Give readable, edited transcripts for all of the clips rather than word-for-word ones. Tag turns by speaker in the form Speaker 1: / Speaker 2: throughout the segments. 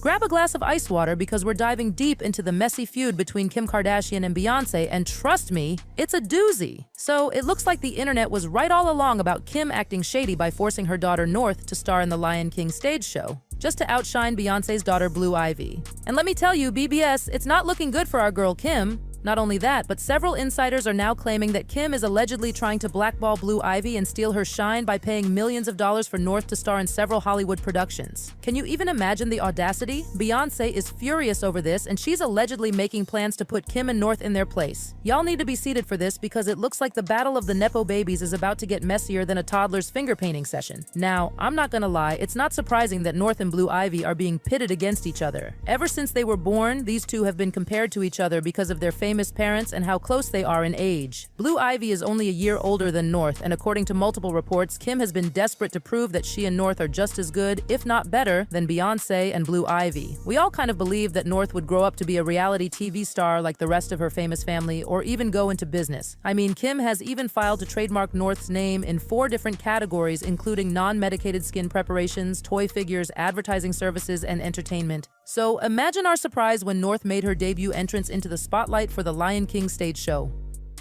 Speaker 1: Grab a glass of ice water because we're diving deep into the messy feud between Kim Kardashian and Beyonce, and trust me, it's a doozy. So it looks like the internet was right all along about Kim acting shady by forcing her daughter North to star in the Lion King stage show, just to outshine Beyonce's daughter Blue Ivy. And let me tell you, BBS, it's not looking good for our girl Kim. Not only that, but several insiders are now claiming that Kim is allegedly trying to blackball Blue Ivy and steal her shine by paying millions of dollars for North to star in several Hollywood productions. Can you even imagine the audacity? Beyonce is furious over this, and she's allegedly making plans to put Kim and North in their place. Y'all need to be seated for this because it looks like the battle of the Nepo babies is about to get messier than a toddler's finger painting session. Now, I'm not gonna lie, it's not surprising that North and Blue Ivy are being pitted against each other. Ever since they were born, these two have been compared to each other because of their famous parents and how close they are in age. Blue Ivy is only a year older than North, and according to multiple reports, Kim has been desperate to prove that she and North are just as good, if not better, than Beyonce and Blue Ivy. We all kind of believed that North would grow up to be a reality TV star like the rest of her famous family, or even go into business. I mean, Kim has even filed to trademark North's name in 4 different categories, including non-medicated skin preparations, toy figures, advertising services, and entertainment. So imagine our surprise when North made her debut entrance into the spotlight for the Lion King stage show.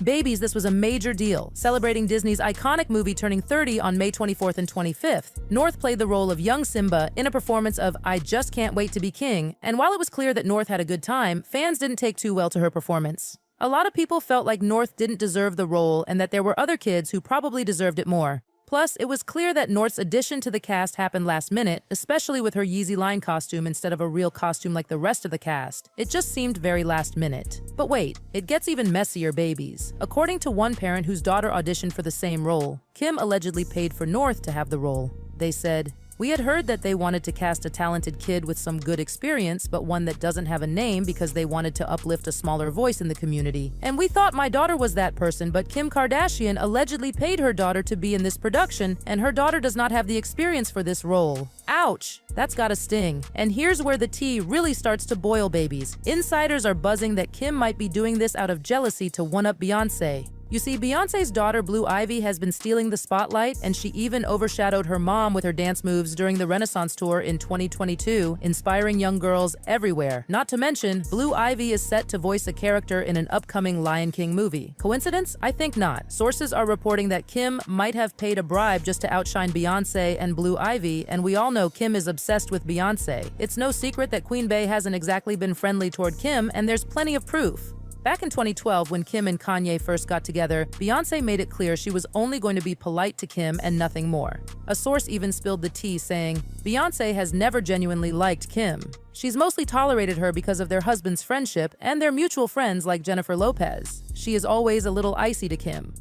Speaker 1: Babies, this was a major deal, celebrating Disney's iconic movie turning 30 on May 24th and 25th. North played the role of young Simba in a performance of I Just Can't Wait to Be King, and while it was clear that North had a good time, fans didn't take too well to her performance. A lot of people felt like North didn't deserve the role and that there were other kids who probably deserved it more. Plus, it was clear that North's addition to the cast happened last minute, especially with her Yeezy line costume instead of a real costume like the rest of the cast. It just seemed very last minute. But wait, it gets even messier, babies. According to one parent whose daughter auditioned for the same role, Kim allegedly paid for North to have the role. They said, "We had heard that they wanted to cast a talented kid with some good experience, but one that doesn't have a name because they wanted to uplift a smaller voice in the community. And we thought my daughter was that person, but Kim Kardashian allegedly paid her daughter to be in this production, and her daughter does not have the experience for this role." Ouch! That's gotta sting. And here's where the tea really starts to boil, babies. Insiders are buzzing that Kim might be doing this out of jealousy to one-up Beyonce. You see, Beyonce's daughter Blue Ivy has been stealing the spotlight, and she even overshadowed her mom with her dance moves during the Renaissance Tour in 2022, inspiring young girls everywhere. Not to mention, Blue Ivy is set to voice a character in an upcoming Lion King movie. Coincidence? I think not. Sources are reporting that Kim might have paid a bribe just to outshine Beyonce and Blue Ivy, and we all know Kim is obsessed with Beyonce. It's no secret that Queen Bey hasn't exactly been friendly toward Kim, and there's plenty of proof. Back in 2012, when Kim and Kanye first got together, Beyonce made it clear she was only going to be polite to Kim and nothing more. A source even spilled the tea, saying, "Beyonce has never genuinely liked Kim. She's mostly tolerated her because of their husband's friendship and their mutual friends like Jennifer Lopez. She is always a little icy to Kim."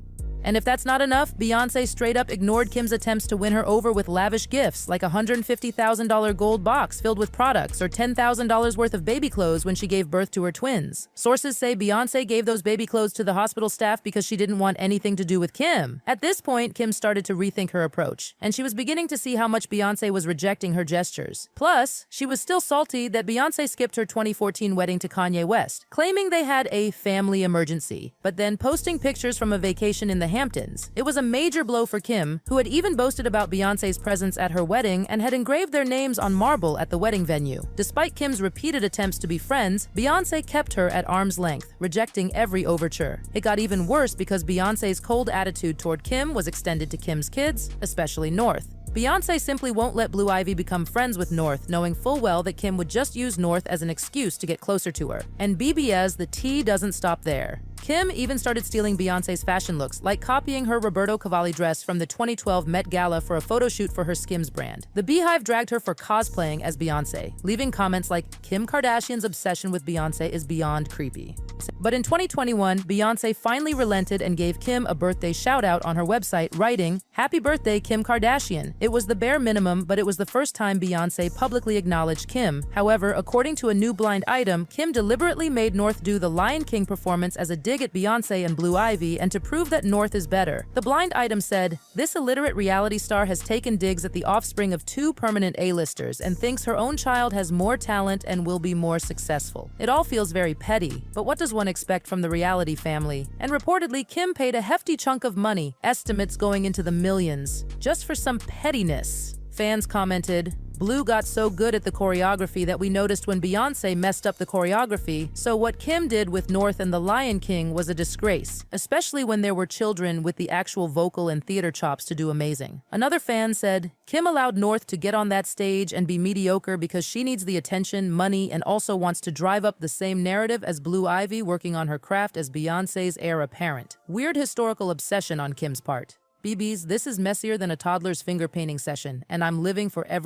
Speaker 1: And if that's not enough, Beyonce straight up ignored Kim's attempts to win her over with lavish gifts, like a $150,000 gold box filled with products or $10,000 worth of baby clothes when she gave birth to her twins. Sources say Beyonce gave those baby clothes to the hospital staff because she didn't want anything to do with Kim. At this point, Kim started to rethink her approach, and she was beginning to see how much Beyonce was rejecting her gestures. Plus, she was still salty that Beyonce skipped her 2014 wedding to Kanye West, claiming they had a family emergency, but then posting pictures from a vacation in the Hamptons. It was a major blow for Kim, who had even boasted about Beyonce's presence at her wedding and had engraved their names on marble at the wedding venue. Despite Kim's repeated attempts to be friends, Beyonce kept her at arm's length, rejecting every overture. It got even worse because Beyonce's cold attitude toward Kim was extended to Kim's kids, especially North. Beyonce simply won't let Blue Ivy become friends with North, knowing full well that Kim would just use North as an excuse to get closer to her. And BBS, the tea doesn't stop there. Kim even started stealing Beyonce's fashion looks, like copying her Roberto Cavalli dress from the 2012 Met Gala for a photo shoot for her Skims brand. The Beehive dragged her for cosplaying as Beyonce, leaving comments like, "Kim Kardashian's obsession with Beyonce is beyond creepy." But in 2021, Beyonce finally relented and gave Kim a birthday shout-out on her website, writing, "Happy birthday, Kim Kardashian." It was the bare minimum, but it was the first time Beyonce publicly acknowledged Kim. However, according to a new blind item, Kim deliberately made North do the Lion King performance as a dig at Beyonce and Blue Ivy and to prove that North is better. The blind item said, "This illiterate reality star has taken digs at the offspring of 2 permanent A-listers and thinks her own child has more talent and will be more successful." It all feels very petty, but what does one expect from the reality family? And reportedly, Kim paid a hefty chunk of money, estimates going into the millions, just for some pettiness. Fans commented, "Blue got so good at the choreography that we noticed when Beyonce messed up the choreography, so what Kim did with North and the Lion King was a disgrace, especially when there were children with the actual vocal and theater chops to do amazing." Another fan said, "Kim allowed North to get on that stage and be mediocre because she needs the attention, money, and also wants to drive up the same narrative as Blue Ivy working on her craft as Beyonce's heir apparent. Weird historical obsession on Kim's part. BBs, this is messier than a toddler's finger painting session, and I'm living for every